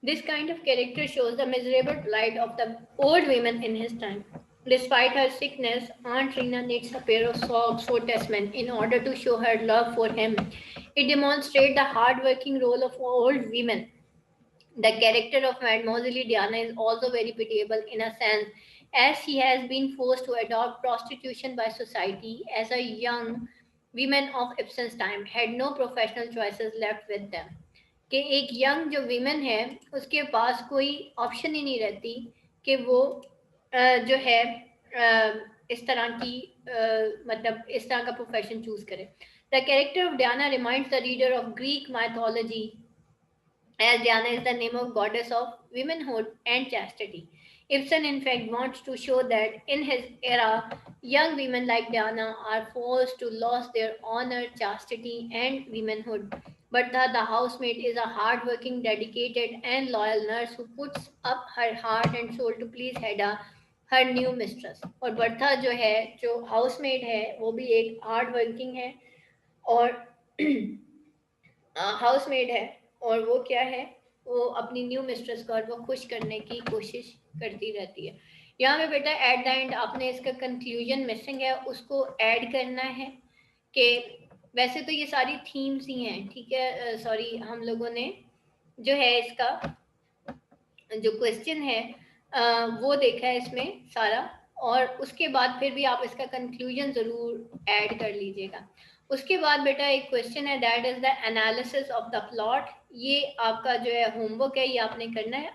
This kind of character shows the miserable plight of the old women in his time. Despite her sickness, Aunt Rina knits a pair of socks for Tesman in order to show her love for him. It demonstrates the hard-working role of old women. The character of Mademoiselle Diana is also very pitiable in a sense, as she has been forced to adopt prostitution by society as a young women of Ibsen's time had no professional choices left with them. कि एक young जो women है उसके पास कोई option ही नहीं रहती कि वो जो है इस तरह की मतलब इस तरह का प्रोफेशन चूज करे. The character of Diana reminds the reader of Greek mythology, as Diana is the name of goddess of womanhood and chastity. Ibsen, in fact, wants to show that in his era, young women like Diana are forced to lose their honor, chastity, and womanhood. But the housemaid is a hardworking, dedicated, and loyal nurse who puts up her heart and soul to please Hedda, her new mistress. और Bertha जो है जो housemaid है वो भी एक hard working है और हाउसमेड है और वो क्या है वो अपनी न्यू मिस्ट्रेस को और वो खुश करने की कोशिश करती रहती है. यहाँ पे बेटा एट द एंड आपने इसका कंक्लूजन मिसिंग है उसको ऐड करना है कि वैसे तो ये सारी थीम्स ही हैं ठीक है. सॉरी हम लोगों ने जो है इसका जो क्वेश्चन है वो देखा है इसमें सारा और उसके बाद फिर भी आप इसका कंक्लूजन ज़रूर ऐड कर लीजिएगा. उसके बाद बेटा एक क्वेश्चन है that is the analysis of the plot. ये आपका जो है होमवर्क है ये आपने करना है